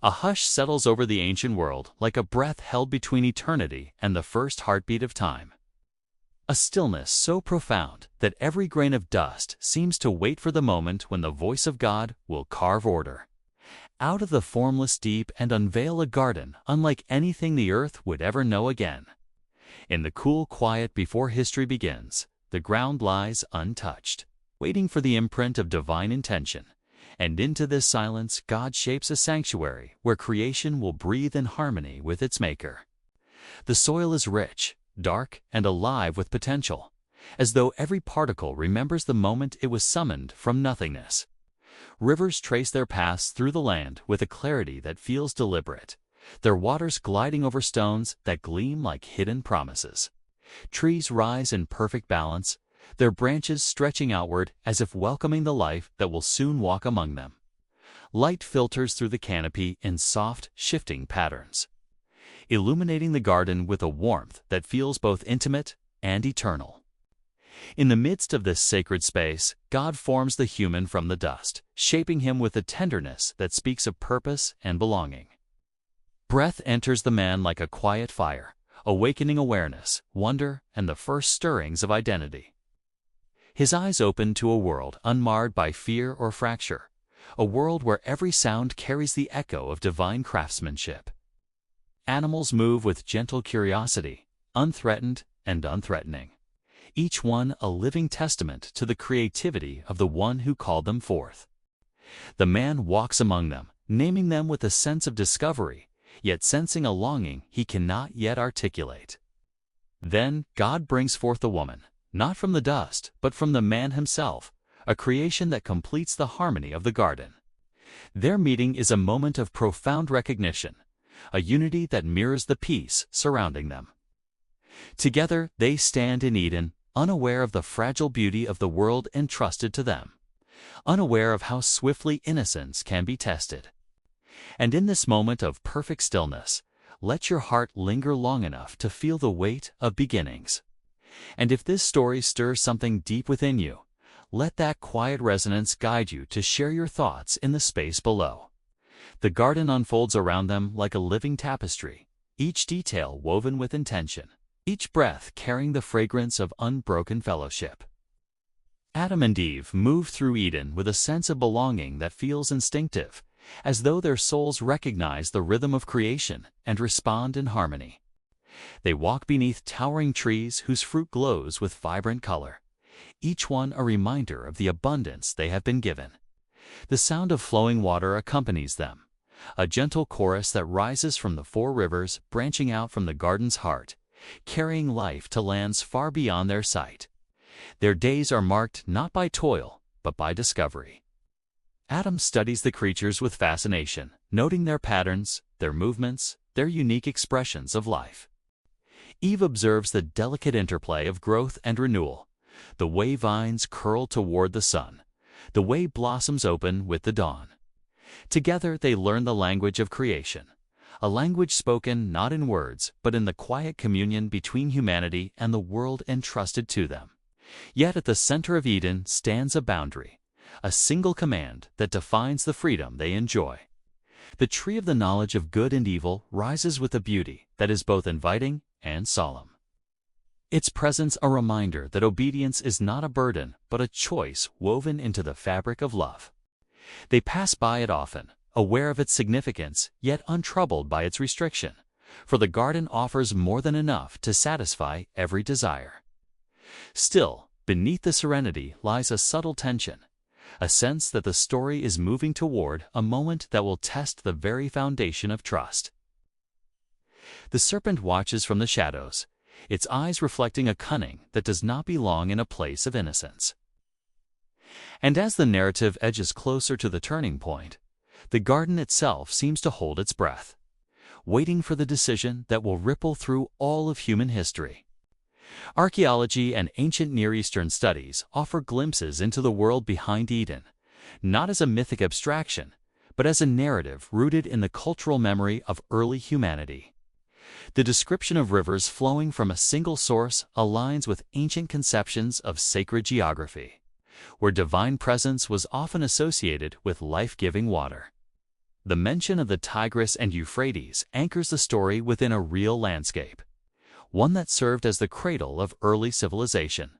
A hush settles over the ancient world like a breath held between eternity and the first heartbeat of time. A stillness so profound that every grain of dust seems to wait for the moment when the voice of God will carve order out of the formless deep and unveil a garden unlike anything the earth would ever know again. In the cool quiet before history begins, the ground lies untouched, waiting for the imprint of divine intention. And into this silence God shapes a sanctuary where creation will breathe in harmony with its maker. The soil is rich, dark, and alive with potential, as though every particle remembers the moment it was summoned from nothingness. Rivers trace their paths through the land with a clarity that feels deliberate, their waters gliding over stones that gleam like hidden promises. Trees rise in perfect balance, their branches stretching outward as if welcoming the life that will soon walk among them. Light filters through the canopy in soft, shifting patterns, illuminating the garden with a warmth that feels both intimate and eternal. In the midst of this sacred space, God forms the human from the dust, shaping him with a tenderness that speaks of purpose and belonging. Breath enters the man like a quiet fire, awakening awareness, wonder, and the first stirrings of identity. His eyes open to a world unmarred by fear or fracture, a world where every sound carries the echo of divine craftsmanship. Animals move with gentle curiosity, unthreatened and unthreatening, each one a living testament to the creativity of the one who called them forth. The man walks among them, naming them with a sense of discovery, yet sensing a longing he cannot yet articulate. Then God brings forth the woman, not from the dust, but from the man himself, a creation that completes the harmony of the garden. Their meeting is a moment of profound recognition, a unity that mirrors the peace surrounding them. Together they stand in Eden, unaware of the fragile beauty of the world entrusted to them, unaware of how swiftly innocence can be tested. And in this moment of perfect stillness, let your heart linger long enough to feel the weight of beginnings. And if this story stirs something deep within you, let that quiet resonance guide you to share your thoughts in the space below. The garden unfolds around them like a living tapestry, each detail woven with intention, each breath carrying the fragrance of unbroken fellowship. Adam and Eve move through Eden with a sense of belonging that feels instinctive, as though their souls recognize the rhythm of creation and respond in harmony. They walk beneath towering trees whose fruit glows with vibrant color, each one a reminder of the abundance they have been given. The sound of flowing water accompanies them, a gentle chorus that rises from the four rivers branching out from the garden's heart, carrying life to lands far beyond their sight. Their days are marked not by toil, but by discovery. Adam studies the creatures with fascination, noting their patterns, their movements, their unique expressions of life. Eve observes the delicate interplay of growth and renewal, the way vines curl toward the sun, the way blossoms open with the dawn. Together they learn the language of creation, a language spoken not in words, but in the quiet communion between humanity and the world entrusted to them. Yet at the center of Eden stands a boundary, a single command that defines the freedom they enjoy. The tree of the knowledge of good and evil rises with a beauty that is both inviting and solemn. Its presence a reminder that obedience is not a burden, but a choice woven into the fabric of love. They pass by it often, aware of its significance, yet untroubled by its restriction, for the garden offers more than enough to satisfy every desire. Still, beneath the serenity lies a subtle tension, a sense that the story is moving toward a moment that will test the very foundation of trust. The serpent watches from the shadows, its eyes reflecting a cunning that does not belong in a place of innocence. And as the narrative edges closer to the turning point, the garden itself seems to hold its breath, waiting for the decision that will ripple through all of human history. Archaeology and ancient Near Eastern studies offer glimpses into the world behind Eden, not as a mythic abstraction, but as a narrative rooted in the cultural memory of early humanity. The description of rivers flowing from a single source aligns with ancient conceptions of sacred geography, where divine presence was often associated with life-giving water. The mention of the Tigris and Euphrates anchors the story within a real landscape, one that served as the cradle of early civilization.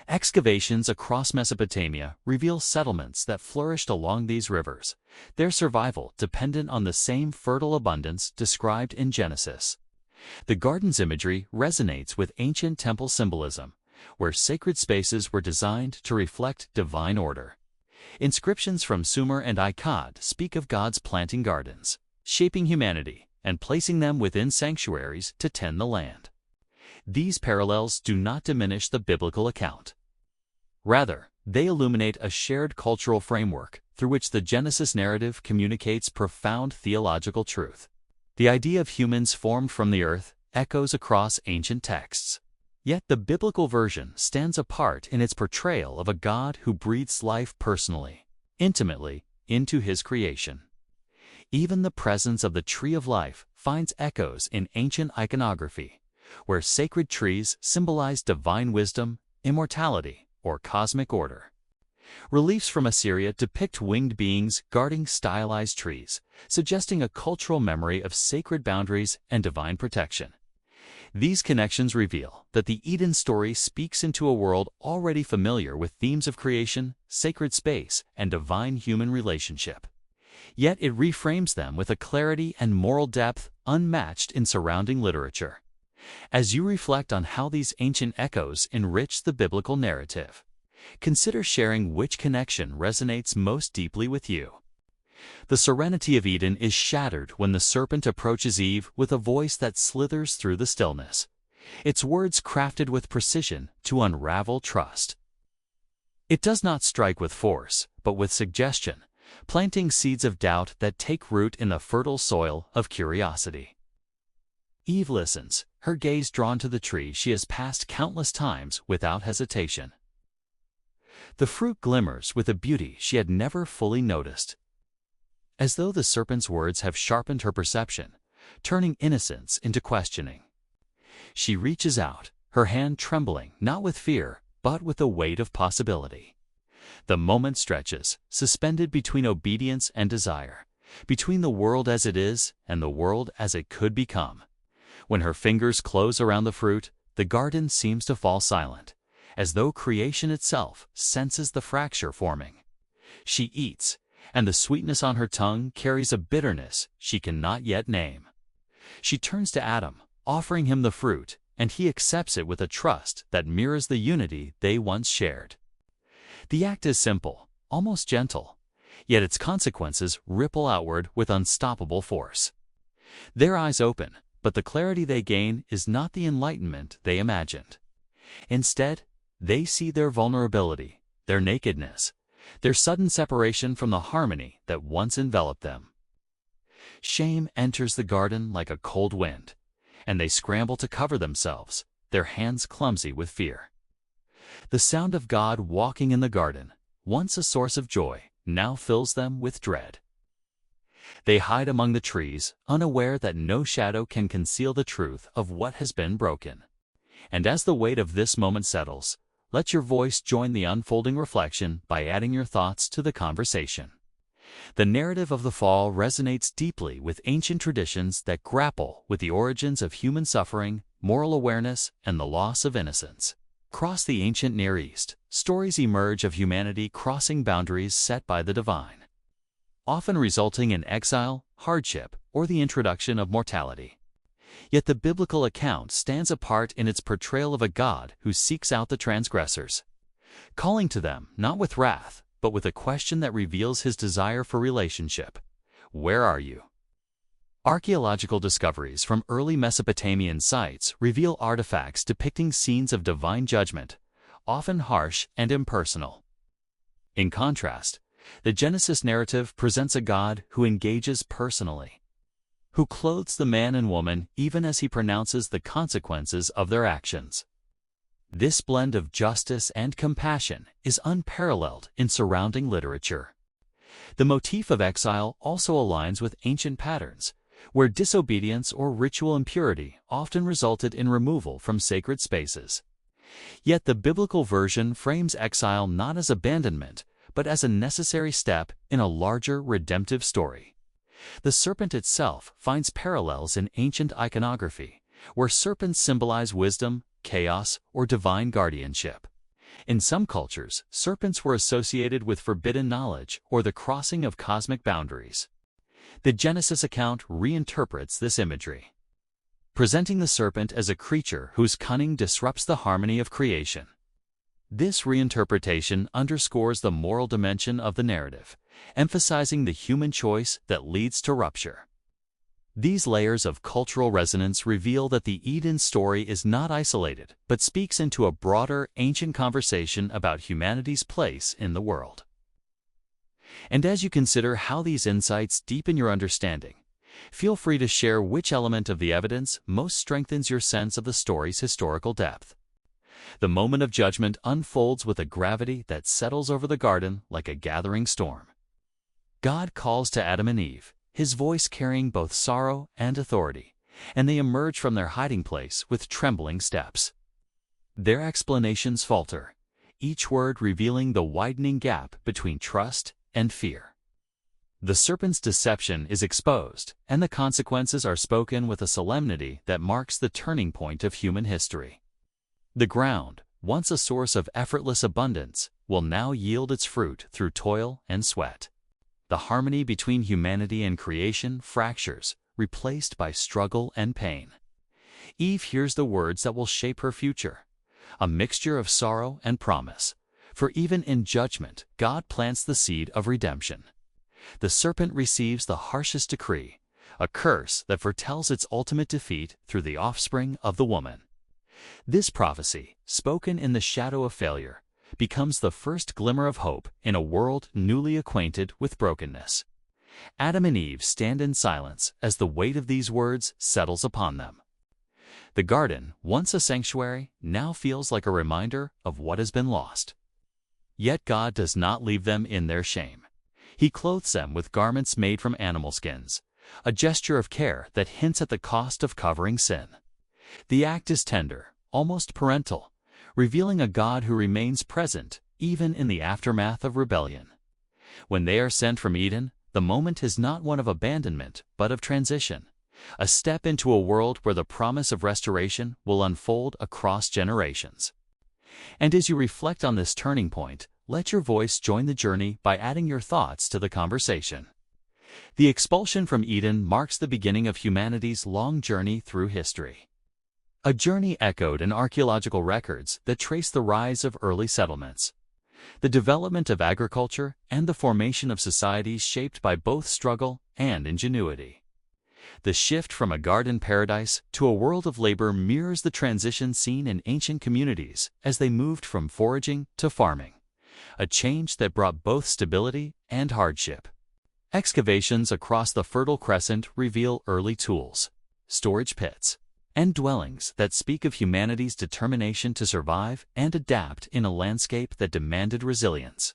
Excavations across Mesopotamia reveal settlements that flourished along these rivers, their survival dependent on the same fertile abundance described in Genesis. The garden's imagery resonates with ancient temple symbolism, where sacred spaces were designed to reflect divine order. Inscriptions from Sumer and Akkad speak of gods planting gardens, shaping humanity, and placing them within sanctuaries to tend the land. These parallels do not diminish the biblical account. Rather, they illuminate a shared cultural framework through which the Genesis narrative communicates profound theological truth. The idea of humans formed from the earth echoes across ancient texts. Yet the biblical version stands apart in its portrayal of a God who breathes life personally, intimately, into his creation. Even the presence of the tree of life finds echoes in ancient iconography, where sacred trees symbolize divine wisdom, immortality, or cosmic order. Reliefs from Assyria depict winged beings guarding stylized trees, suggesting a cultural memory of sacred boundaries and divine protection. These connections reveal that the Eden story speaks into a world already familiar with themes of creation, sacred space, and divine human relationship. Yet it reframes them with a clarity and moral depth unmatched in surrounding literature. As you reflect on how these ancient echoes enrich the biblical narrative, consider sharing which connection resonates most deeply with you. The serenity of Eden is shattered when the serpent approaches Eve with a voice that slithers through the stillness, its words crafted with precision to unravel trust. It does not strike with force, but with suggestion, planting seeds of doubt that take root in the fertile soil of curiosity. Eve listens, her gaze drawn to the tree she has passed countless times without hesitation. The fruit glimmers with a beauty she had never fully noticed, as though the serpent's words have sharpened her perception, turning innocence into questioning. She reaches out, her hand trembling not with fear, but with the weight of possibility. The moment stretches, suspended between obedience and desire, between the world as it is and the world as it could become. When her fingers close around the fruit, the garden seems to fall silent, as though creation itself senses the fracture forming. She eats, and the sweetness on her tongue carries a bitterness she cannot yet name. She turns to Adam, offering him the fruit, and he accepts it with a trust that mirrors the unity they once shared. The act is simple, almost gentle, yet its consequences ripple outward with unstoppable force. Their eyes open, but the clarity they gain is not the enlightenment they imagined. Instead, they see their vulnerability, their nakedness, their sudden separation from the harmony that once enveloped them. Shame enters the garden like a cold wind, and they scramble to cover themselves, their hands clumsy with fear. The sound of God walking in the garden, once a source of joy, now fills them with dread. They hide among the trees, unaware that no shadow can conceal the truth of what has been broken. And as the weight of this moment settles, let your voice join the unfolding reflection by adding your thoughts to the conversation. The narrative of the fall resonates deeply with ancient traditions that grapple with the origins of human suffering, moral awareness, and the loss of innocence. Across the ancient Near East, stories emerge of humanity crossing boundaries set by the divine, often resulting in exile, hardship, or the introduction of mortality. Yet the biblical account stands apart in its portrayal of a God who seeks out the transgressors, calling to them not with wrath, but with a question that reveals his desire for relationship. Where are you? Archaeological discoveries from early Mesopotamian sites reveal artifacts depicting scenes of divine judgment, often harsh and impersonal. In contrast, the Genesis narrative presents a God who engages personally, who clothes the man and woman even as he pronounces the consequences of their actions. This blend of justice and compassion is unparalleled in surrounding literature. The motif of exile also aligns with ancient patterns, where disobedience or ritual impurity often resulted in removal from sacred spaces. Yet the biblical version frames exile not as abandonment, but as a necessary step in a larger redemptive story. The serpent itself finds parallels in ancient iconography, where serpents symbolize wisdom, chaos, or divine guardianship. In some cultures, serpents were associated with forbidden knowledge or the crossing of cosmic boundaries. The Genesis account reinterprets this imagery, presenting the serpent as a creature whose cunning disrupts the harmony of creation. This reinterpretation underscores the moral dimension of the narrative, emphasizing the human choice that leads to rupture. These layers of cultural resonance reveal that the Eden story is not isolated, but speaks into a broader, ancient conversation about humanity's place in the world. And as you consider how these insights deepen your understanding, feel free to share which element of the evidence most strengthens your sense of the story's historical depth. The moment of judgment unfolds with a gravity that settles over the garden like a gathering storm. God calls to Adam and Eve, his voice carrying both sorrow and authority, and they emerge from their hiding place with trembling steps. Their explanations falter, each word revealing the widening gap between trust and fear. The serpent's deception is exposed, and the consequences are spoken with a solemnity that marks the turning point of human history. The ground, once a source of effortless abundance, will now yield its fruit through toil and sweat. The harmony between humanity and creation fractures, replaced by struggle and pain. Eve hears the words that will shape her future, a mixture of sorrow and promise. For even in judgment, God plants the seed of redemption. The serpent receives the harshest decree, a curse that foretells its ultimate defeat through the offspring of the woman. This prophecy, spoken in the shadow of failure, becomes the first glimmer of hope in a world newly acquainted with brokenness. Adam and Eve stand in silence as the weight of these words settles upon them. The garden, once a sanctuary, now feels like a reminder of what has been lost. Yet God does not leave them in their shame. He clothes them with garments made from animal skins, a gesture of care that hints at the cost of covering sin. The act is tender, almost parental, revealing a God who remains present even in the aftermath of rebellion. When they are sent from Eden, the moment is not one of abandonment, but of transition, a step into a world where the promise of restoration will unfold across generations. And as you reflect on this turning point, let your voice join the journey by adding your thoughts to the conversation. The expulsion from Eden marks the beginning of humanity's long journey through history. A journey echoed in archaeological records that trace the rise of early settlements, the development of agriculture, and the formation of societies shaped by both struggle and ingenuity. The shift from a garden paradise to a world of labor mirrors the transition seen in ancient communities as they moved from foraging to farming, a change that brought both stability and hardship. Excavations across the Fertile Crescent reveal early tools, storage pits, and dwellings that speak of humanity's determination to survive and adapt in a landscape that demanded resilience.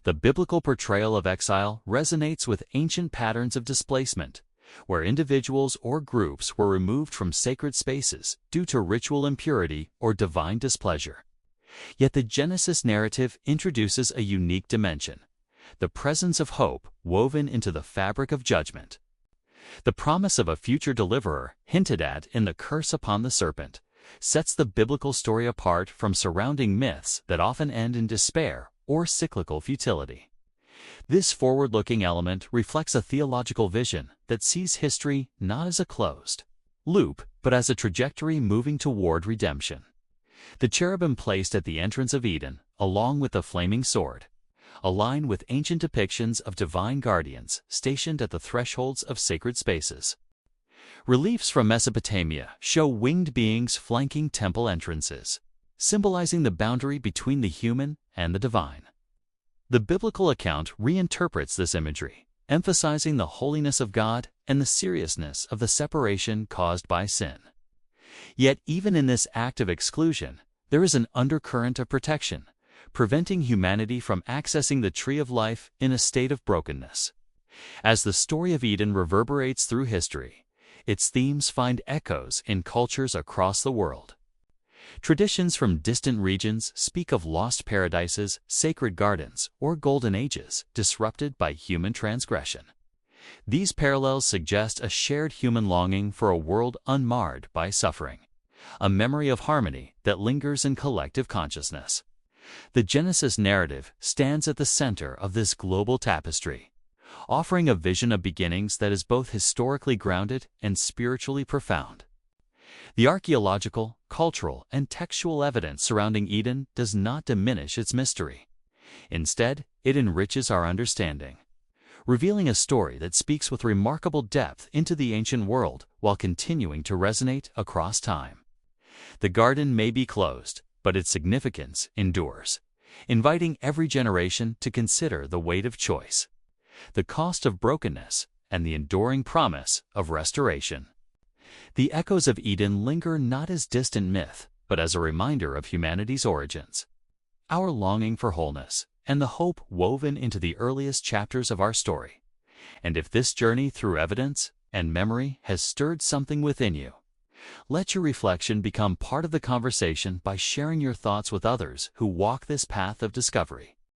The biblical portrayal of exile resonates with ancient patterns of displacement, where individuals or groups were removed from sacred spaces due to ritual impurity or divine displeasure. Yet the Genesis narrative introduces a unique dimension, the presence of hope woven into the fabric of judgment. The promise of a future deliverer, hinted at in the curse upon the serpent, sets the biblical story apart from surrounding myths that often end in despair or cyclical futility. This forward-looking element reflects a theological vision that sees history not as a closed loop, but as a trajectory moving toward redemption. The cherubim placed at the entrance of Eden, along with the flaming sword, align with ancient depictions of divine guardians stationed at the thresholds of sacred spaces. Reliefs from Mesopotamia show winged beings flanking temple entrances, symbolizing the boundary between the human and the divine. The biblical account reinterprets this imagery, emphasizing the holiness of God and the seriousness of the separation caused by sin. Yet even in this act of exclusion, there is an undercurrent of protection, preventing humanity from accessing the tree of life in a state of brokenness. As the story of Eden reverberates through history, its themes find echoes in cultures across the world. Traditions from distant regions speak of lost paradises, sacred gardens, or golden ages disrupted by human transgression. These parallels suggest a shared human longing for a world unmarred by suffering, a memory of harmony that lingers in collective consciousness. The Genesis narrative stands at the center of this global tapestry, offering a vision of beginnings that is both historically grounded and spiritually profound. The archaeological, cultural, and textual evidence surrounding Eden does not diminish its mystery. Instead, it enriches our understanding, revealing a story that speaks with remarkable depth into the ancient world while continuing to resonate across time. The garden may be closed, but its significance endures, inviting every generation to consider the weight of choice, the cost of brokenness, and the enduring promise of restoration. The echoes of Eden linger not as distant myth, but as a reminder of humanity's origins, our longing for wholeness, and the hope woven into the earliest chapters of our story. And if this journey through evidence and memory has stirred something within you, let your reflection become part of the conversation by sharing your thoughts with others who walk this path of discovery.